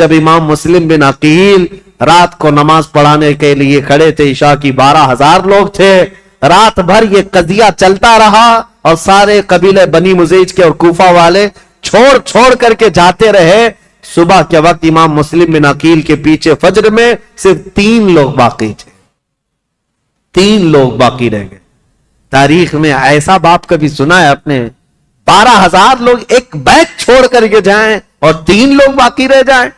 جب امام مسلم بن عقیل رات کو نماز پڑھانے کے لیے کھڑے تھے، عشاء کی 12,000 لوگ تھے، رات بھر یہ قضیہ چلتا رہا اور سارے قبیلے بنی مزیج کے اور کوفہ والے چھوڑ کر کے جاتے رہے۔ صبح کے وقت امام مسلم بن عقیل کے پیچھے فجر میں صرف 3 لوگ باقی تھے، 3 لوگ باقی رہ گئے۔ تاریخ میں ایسا باپ کبھی سنا ہے اپنے 12,000 لوگ ایک بیت چھوڑ کر کے جائیں اور 3 لوگ باقی رہ جائیں؟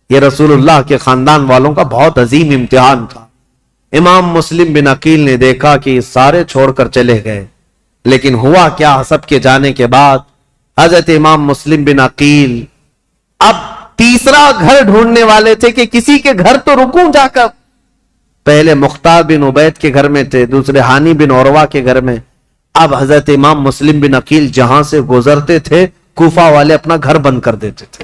یہ رسول اللہ کے خاندان والوں کا بہت عظیم امتحان تھا۔ امام مسلم بن عقیل نے دیکھا کہ یہ سارے چھوڑ کر چلے گئے، لیکن ہوا کیا، سب کے جانے کے بعد حضرت امام مسلم بن عقیل اب تیسرا گھر ڈھونڈنے والے تھے کہ کسی کے گھر تو رکوں جا کر۔ پہلے مختار بن عبید کے گھر میں تھے، دوسرے ہانی بن عروہ کے گھر میں۔ اب حضرت امام مسلم بن عقیل جہاں سے گزرتے تھے کوفہ والے اپنا گھر بند کر دیتے تھے،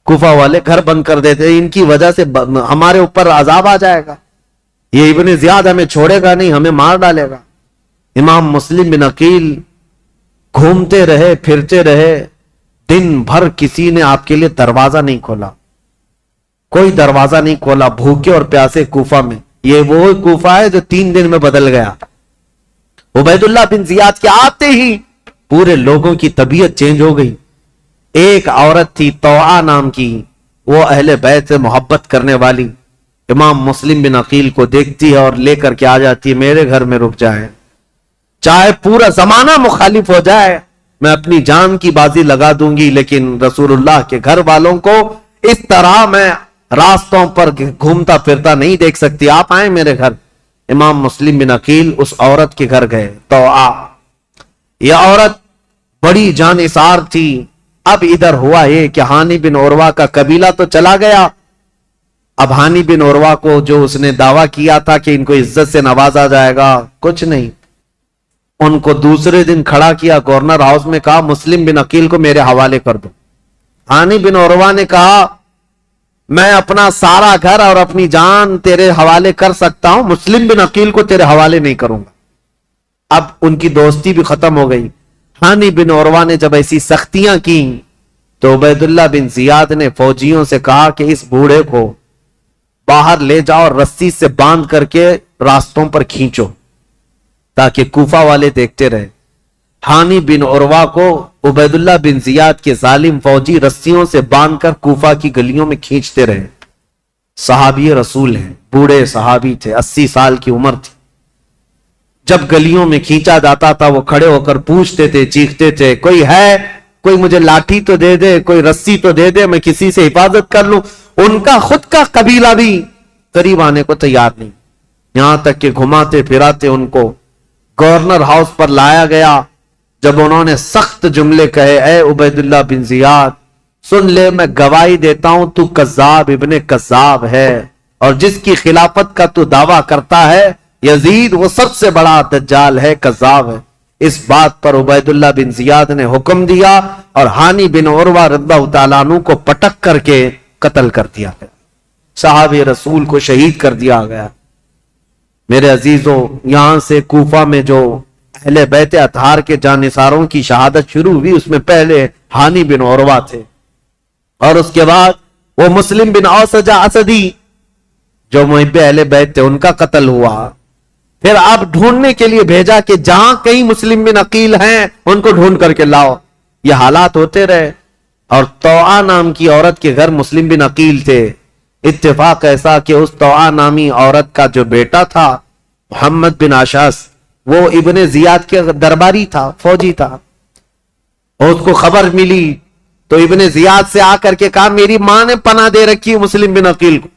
کوفہ والے گھر بند کر دیتے، ان کی وجہ سے ہمارے اوپر عذاب آ جائے گا، یہ ابن زیاد ہمیں چھوڑے گا نہیں، ہمیں مار ڈالے گا۔ امام مسلم بن عقیل گھومتے رہے، پھرتے رہے، دن بھر کسی نے آپ کے لیے دروازہ نہیں کھولا، کوئی دروازہ نہیں کھولا، بھوکے اور پیاسے کوفہ میں۔ یہ وہ کوفہ ہے جو 3 دن میں بدل گیا۔ عبید اللہ بن زیاد کے آتے ہی پورے لوگوں کی طبیعت چینج ہو گئی۔ ایک عورت تھی طوعا نام کی، وہ اہل بیت سے محبت کرنے والی، امام مسلم بن عقیل کو دیکھتی ہے اور لے کر کے آ جاتی ہے، میرے گھر میں رک جائے، چاہے پورا زمانہ مخالف ہو جائے، میں اپنی جان کی بازی لگا دوں گی، لیکن رسول اللہ کے گھر والوں کو اس طرح میں راستوں پر گھومتا پھرتا نہیں دیکھ سکتی، آپ آئیں میرے گھر۔ امام مسلم بن عقیل اس عورت کے گھر گئے، طوعا۔ یہ عورت بڑی جانثار تھی۔ اب ادھر ہوا یہ کہ ہانی بن عروہ کا قبیلہ تو چلا گیا، اب ہانی بن عروہ کو جو اس نے دعویٰ کیا تھا کہ ان کو عزت سے نوازا جائے گا، کچھ نہیں، ان کو دوسرے دن کھڑا کیا گورنر ہاؤس میں، کہا مسلم بن عقیل کو میرے حوالے کر دو۔ ہانی بن عروہ نے کہا میں اپنا سارا گھر اور اپنی جان تیرے حوالے کر سکتا ہوں، مسلم بن عقیل کو تیرے حوالے نہیں کروں گا۔ اب ان کی دوستی بھی ختم ہو گئی۔ ہانی بن عروہ نے جب ایسی سختیاں کی تو عبید اللہ بن زیاد نے فوجیوں سے کہا کہ اس بوڑھے کو باہر لے جاؤ اور رسی سے باندھ کر کے راستوں پر کھینچو تاکہ کوفہ والے دیکھتے رہے۔ ہانی بن عروہ کو عبید اللہ بن زیاد کے ظالم فوجی رسیوں سے باندھ کر کوفہ کی گلیوں میں کھینچتے رہے۔ صحابی رسول ہیں، بوڑھے صحابی تھے، 80 سال کی عمر تھی۔ جب گلیوں میں کھینچا جاتا تھا وہ کھڑے ہو کر پوچھتے تھے، چیختے تھے، کوئی ہے، کوئی مجھے لاٹھی تو دے دے، کوئی رسی تو دے دے، میں کسی سے حفاظت کر لوں۔ ان کا خود کا قبیلہ بھی قریب آنے کو تیار نہیں، یہاں تک کہ گھماتے پھراتے ان کو گورنر ہاؤس پر لایا گیا۔ جب انہوں نے سخت جملے کہے، اے عبید اللہ بن زیاد سن لے، میں گواہی دیتا ہوں تو کذاب ابن کذاب ہے، اور جس کی خلافت کا تو دعویٰ کرتا ہے یزید، وہ سب سے بڑا دجال ہے، کذاب ہے۔ اس بات پر عبید اللہ بن زیاد نے حکم دیا اور ہانی بن عروہ رضی اللہ تعالیٰ عنہ کو پٹک کر کے قتل کر دیا گیا، صحابی رسول کو شہید کر دیا گیا۔ میرے عزیزوں، یہاں سے کوفہ میں جو اہل بیت اطہار کے جانثاروں کی شہادت شروع ہوئی، اس میں پہلے ہانی بن عروہ تھے، اور اس کے بعد وہ مسلم بن اوسجہ اسدی جو محب اہل بیت تھے، ان کا قتل ہوا۔ پھر آپ ڈھونڈنے کے لیے بھیجا کہ جہاں کئی مسلم بن عقیل ہیں ان کو ڈھونڈ کر کے لاؤ۔ یہ حالات ہوتے رہے، اور طوعا نام کی عورت کے گھر مسلم بن عقیل تھے۔ اتفاق ایسا کہ اس طوعا نامی عورت کا جو بیٹا تھا محمد بن اشعث، وہ ابن زیاد کے درباری تھا، فوجی تھا، اور اس کو خبر ملی تو ابن زیاد سے آ کر کے کہا میری ماں نے پناہ دے رکھی مسلم بن عقیل کو،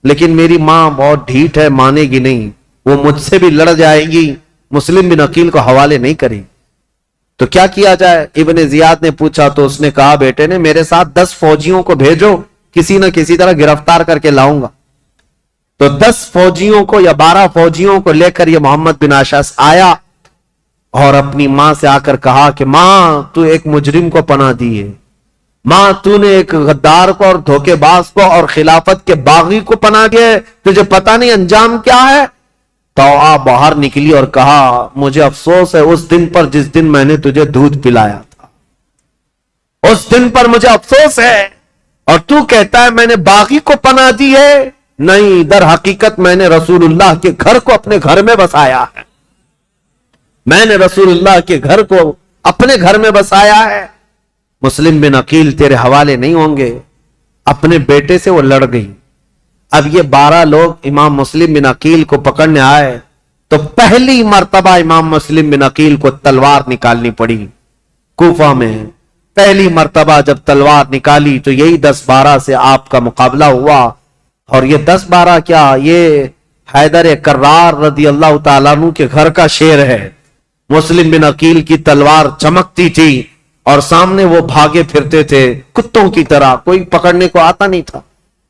لیکن میری ماں بہت ڈھیٹ ہے، مانے گی نہیں، وہ مجھ سے بھی لڑ جائے گی، مسلم بن عقیل کو حوالے نہیں کرے گی، تو کیا کیا جائے؟ ابن زیاد نے پوچھا تو اس نے کہا بیٹے نے میرے ساتھ 10 فوجیوں کو بھیجو، کسی نہ کسی طرح گرفتار کر کے لاؤں گا۔ تو 10 فوجیوں کو یا 12 فوجیوں کو لے کر یہ محمد بن اشعث آیا اور اپنی ماں سے آ کر کہا کہ ماں تو ایک مجرم کو پناہ دی ہے، ماں تو نے ایک غدار کو اور دھوکے باز کو اور خلافت کے باغی کو پناہ دیا ہے، تجھے پتہ نہیں انجام کیا ہے؟ طوعا باہر نکلی اور کہا مجھے افسوس ہے اس دن پر جس دن میں نے تجھے دودھ پلایا تھا، اس دن پر مجھے افسوس ہے، اور تو کہتا ہے میں نے باغی کو پناہ دی ہے. نہیں، در حقیقت میں نے رسول اللہ کے گھر کو اپنے گھر میں بسایا ہے. میں نے رسول اللہ کے گھر کو اپنے گھر میں بسایا ہے. مسلم بن عقیل تیرے حوالے نہیں ہوں گے. اپنے بیٹے سے وہ لڑ گئی. اب یہ 12 لوگ امام مسلم بن عقیل کو پکڑنے آئے تو پہلی مرتبہ امام مسلم بن عقیل کو تلوار نکالنی پڑی. کوفہ میں پہلی مرتبہ جب تلوار نکالی تو یہی 10-12 سے آپ کا مقابلہ ہوا. اور یہ 10-12 کیا، یہ حیدر کرار رضی اللہ تعالیٰ عنہ کے گھر کا شیر ہے. مسلم بن عقیل کی تلوار چمکتی تھی اور سامنے وہ بھاگے پھرتے تھے کتوں کی طرح، کوئی پکڑنے کو آتا نہیں تھا.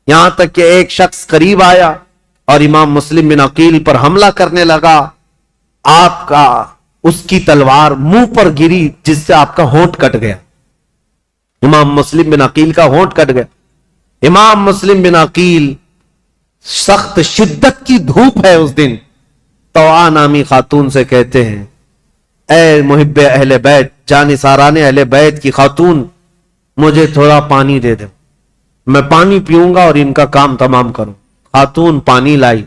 یہاں تک کہ ایک شخص قریب آیا اور امام مسلم بن عقیل پر حملہ کرنے لگا. آپ کا اس کی تلوار منہ پر گری جس سے آپ کا ہونٹ کٹ گیا. امام مسلم بن عقیل کا ہونٹ کٹ گیا. امام مسلم بن عقیل، سخت شدت کی دھوپ ہے اس دن، طوعا نامی خاتون سے کہتے ہیں اے محب اہل بیت، جانثاران اہل بیت کی خاتون، مجھے تھوڑا پانی دے دے، میں پانی پیوں گا اور ان کا کام تمام کروں. خاتون پانی لائی،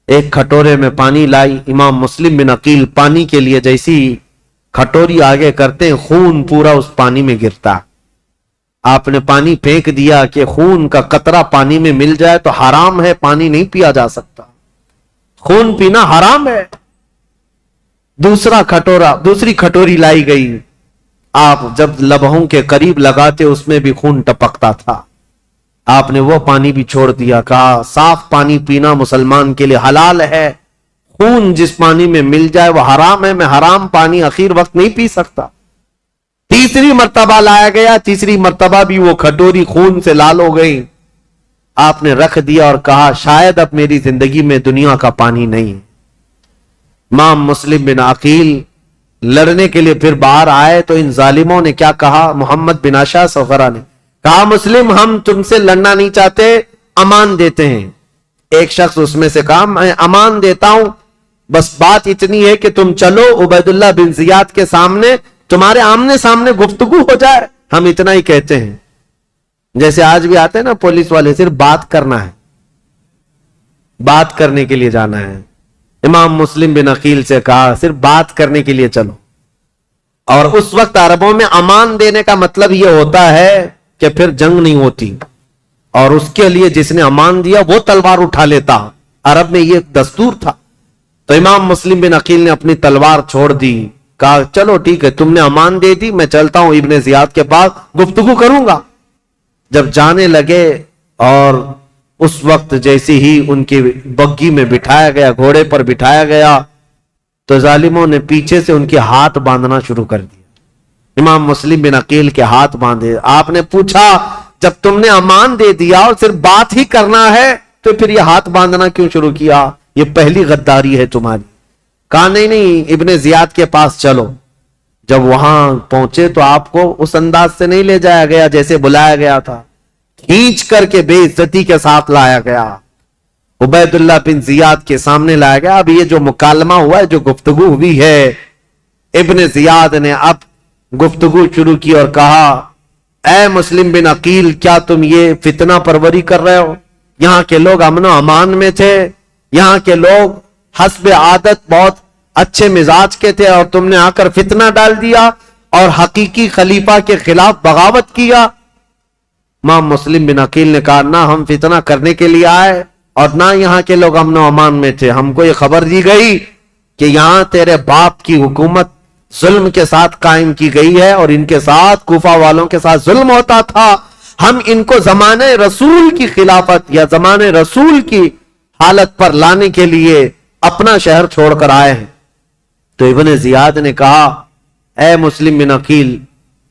ایک کھٹورے میں پانی لائی. امام مسلم بن عقیل پانی کے لیے جیسی کھٹوری آگے کرتے ہیں، خون پورا اس پانی میں گرتا. آپ نے پانی پھینک دیا کہ خون کا قطرہ پانی میں مل جائے تو حرام ہے، پانی نہیں پیا جا سکتا، خون پینا حرام ہے. دوسری کھٹوری لائی گئی. آپ جب لبوں کے قریب لگاتے اس میں بھی خون ٹپکتا تھا. آپ نے وہ پانی بھی چھوڑ دیا، کہا صاف پانی پینا مسلمان کے لیے حلال ہے، خون جس پانی میں مل جائے وہ حرام ہے، میں حرام پانی اخیر وقت نہیں پی سکتا. تیسری مرتبہ لایا گیا، تیسری مرتبہ بھی وہ کھٹوری خون سے لال ہو گئی. آپ نے رکھ دیا اور کہا شاید اب میری زندگی میں دنیا کا پانی نہیں. امام مسلم بن عقیل لڑنے کے لیے پھر باہر آئے تو ان ظالموں نے کیا کہا، محمد بن عشا سفرا نے کہا مسلم ہم تم سے لڑنا نہیں چاہتے، امان دیتے ہیں. ایک شخص اس میں سے کہا میں امان دیتا ہوں، بس بات اتنی ہے کہ تم چلو عبید اللہ بن زیاد کے سامنے، تمہارے آمنے سامنے گفتگو ہو جائے. ہم اتنا ہی کہتے ہیں. جیسے آج بھی آتے ہیں نا پولیس والے، صرف بات کرنا ہے، بات کرنے کے لیے جانا ہے. امام مسلم بن عقیل سے کہا صرف بات کرنے کے لیے چلو. اور اس وقت عربوں میں امان دینے کا مطلب یہ ہوتا ہے کہ پھر جنگ نہیں ہوتی، اور اس کے لیے جس نے امان دیا وہ تلوار اٹھا لیتا. عرب میں یہ دستور تھا. تو امام مسلم بن عقیل نے اپنی تلوار چھوڑ دی، کہا چلو ٹھیک ہے تم نے امان دے دی، میں چلتا ہوں ابن زیاد کے پاس گفتگو کروں گا. جب جانے لگے اور اس وقت جیسے ہی ان کی بگی میں بٹھایا گیا، گھوڑے پر بٹھایا گیا، تو ظالموں نے پیچھے سے ان کے ہاتھ باندھنا شروع کر دیا. امام مسلم بن عقیل کے ہاتھ باندھے. آپ نے پوچھا جب تم نے امان دے دیا اور صرف بات ہی کرنا ہے تو پھر یہ ہاتھ باندھنا کیوں شروع کیا؟ یہ پہلی غداری ہے تمہاری. کہا نہیں ابن زیاد کے پاس چلو. جب وہاں پہنچے تو آپ کو اس انداز سے نہیں لے جایا گیا جیسے بلایا گیا تھا، کھینچ کر کے بے عزتی کے ساتھ لایا گیا، عبید اللہ بن زیاد کے سامنے لایا گیا. اب یہ جو مکالمہ ہوا ہے، جو گفتگو ہوئی ہے، ابن زیاد نے اب گفتگو شروع کی اور کہا اے مسلم بن عقیل کیا تم یہ فتنہ پروری کر رہے ہو؟ یہاں کے لوگ امن و امان میں تھے، یہاں کے لوگ حسب عادت بہت اچھے مزاج کے تھے، اور تم نے آ کر فتنہ ڈال دیا اور حقیقی خلیفہ کے خلاف بغاوت کیا. امام مسلم بن عقیل نے کہا نہ ہم فتنہ کرنے کے لیے آئے اور نہ یہاں کے لوگ امن و امان میں تھے. ہم کو یہ خبر دی گئی کہ یہاں تیرے باپ کی حکومت ظلم کے ساتھ قائم کی گئی ہے اور ان کے ساتھ کوفہ والوں کے ساتھ ظلم ہوتا تھا. ہم ان کو زمانے رسول کی خلافت یا زمانے رسول کی حالت پر لانے کے لیے اپنا شہر چھوڑ کر آئے ہیں. تو ابن زیاد نے کہا اے مسلم بن عقیل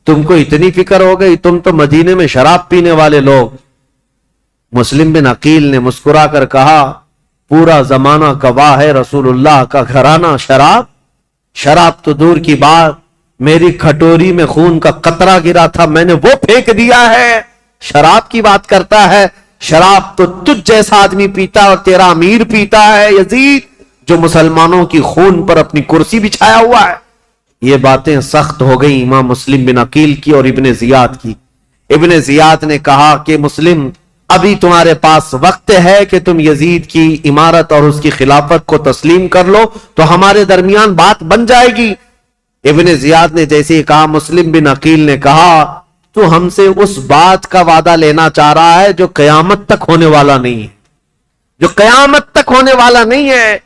تم کو اتنی فکر ہو گئی، تم تو مدینے میں شراب پینے والے لوگ. مسلم بن عقیل نے مسکرا کر کہا پورا زمانہ گواہ ہے، رسول اللہ کا گھرانہ شراب تو دور کی بات، میری کھٹوری میں خون کا قطرہ گرا تھا میں نے وہ پھینک دیا ہے. شراب کی بات کرتا ہے، شراب تو تجھ جیسا آدمی پیتا اور تیرا امیر پیتا ہے یزید، جو مسلمانوں کی خون پر اپنی کرسی بچھایا ہوا ہے. یہ باتیں سخت ہو گئی امام مسلم بن عقیل کی اور ابن زیاد کی. ابن زیاد نے کہا کہ مسلم ابھی تمہارے پاس وقت ہے کہ تم یزید کی امارت اور اس کی خلافت کو تسلیم کر لو تو ہمارے درمیان بات بن جائے گی۔ ابن زیاد نے جیسے ہی کہا، مسلم بن عقیل نے کہا تو ہم سے اس بات کا وعدہ لینا چاہ رہا ہے جو قیامت تک ہونے والا نہیں ہے، جو قیامت تک ہونے والا نہیں ہے،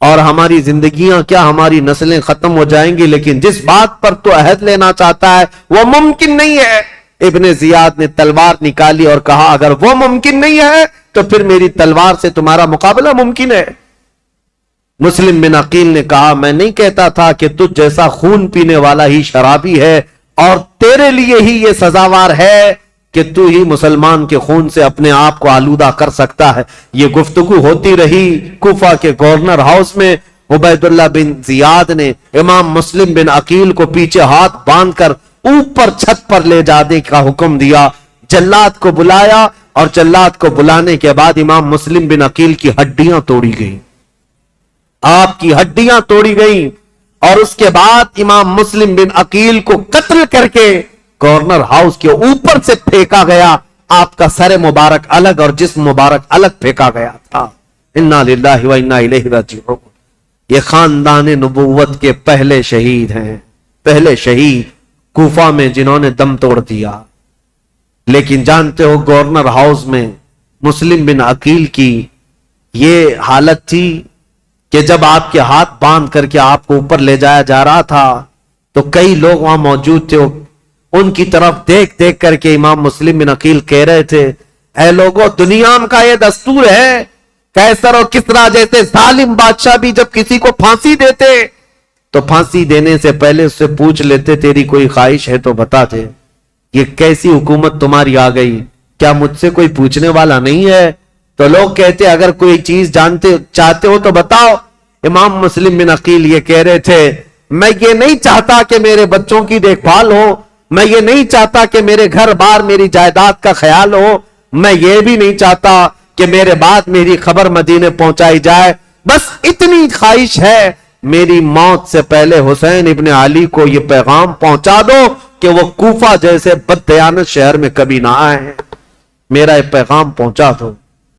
اور ہماری زندگیاں کیا، ہماری نسلیں ختم ہو جائیں گی، لیکن جس بات پر تو عہد لینا چاہتا ہے وہ ممکن نہیں ہے۔ ابن زیاد نے تلوار نکالی اور کہا اگر وہ ممکن نہیں ہے تو پھر میری تلوار سے تمہارا مقابلہ ممکن ہے۔ مسلم بن عقیل نے کہا میں نہیں کہتا تھا کہ تجھ جیسا خون پینے والا ہی شرابی ہے اور تیرے لیے ہی یہ سزاوار ہے کہ تو ہی مسلمان کے خون سے اپنے آپ کو آلودہ کر سکتا ہے۔ یہ گفتگو ہوتی رہی کوفہ کے گورنر ہاؤس میں۔ عبید اللہ بن زیاد نے امام مسلم بن عقیل کو پیچھے ہاتھ باندھ کر اوپر چھت پر لے جانے کا حکم دیا، جلاد کو بلایا اور جلاد کو بلانے کے بعد امام مسلم بن عقیل کی ہڈیاں توڑی گئیں، آپ کی ہڈیاں توڑی گئیں، اور اس کے بعد امام مسلم بن عقیل کو قتل کر کے گورنر ہاؤس کے اوپر سے پھینکا گیا۔ آپ کا سر مبارک الگ اور جسم مبارک الگ پھینکا گیا تھا۔ انا للہ و انا الیہ راجعون۔ یہ خاندان نبوت کے پہلے شہید ہیں، پہلے شہید کوفہ میں جنہوں نے دم توڑ دیا۔ لیکن جانتے ہو گورنر ہاؤس میں مسلم بن عقیل کی یہ حالت تھی کہ جب آپ کے ہاتھ باندھ کر کے آپ کو اوپر لے جایا جا رہا تھا تو کئی لوگ وہاں موجود تھے، ان کی طرف دیکھ دیکھ کر کے امام مسلم بن عقیل کہہ رہے تھے اے لوگوں، دنیا کا یہ دستور ہے، قیصر اور کسریٰ جیسے ظالم بادشاہ بھی جب کسی کو پھانسی دیتے تو پھانسی دینے سے پہلے اس سے پوچھ لیتے تیری کوئی خواہش ہے تو بتا دے۔ یہ کیسی حکومت تمہاری آ گئی، کیا مجھ سے کوئی پوچھنے والا نہیں ہے؟ تو لوگ کہتے اگر کوئی چیز چاہتے ہو تو بتاؤ۔ امام مسلم بن عقیل یہ کہہ رہے تھے میں یہ نہیں چاہتا کہ میرے بچوں کی دیکھ بھال ہو، میں یہ نہیں چاہتا کہ میرے گھر بار میری جائیداد کا خیال ہو، میں یہ بھی نہیں چاہتا کہ میرے بعد میری خبر مدینے پہنچائی جائے، بس اتنی خواہش ہے میری موت سے پہلے حسین ابن علی کو یہ پیغام پہنچا دو کہ وہ کوفہ جیسے بددیانت شہر میں کبھی نہ آئے ہیں، میرا یہ پیغام پہنچا دو۔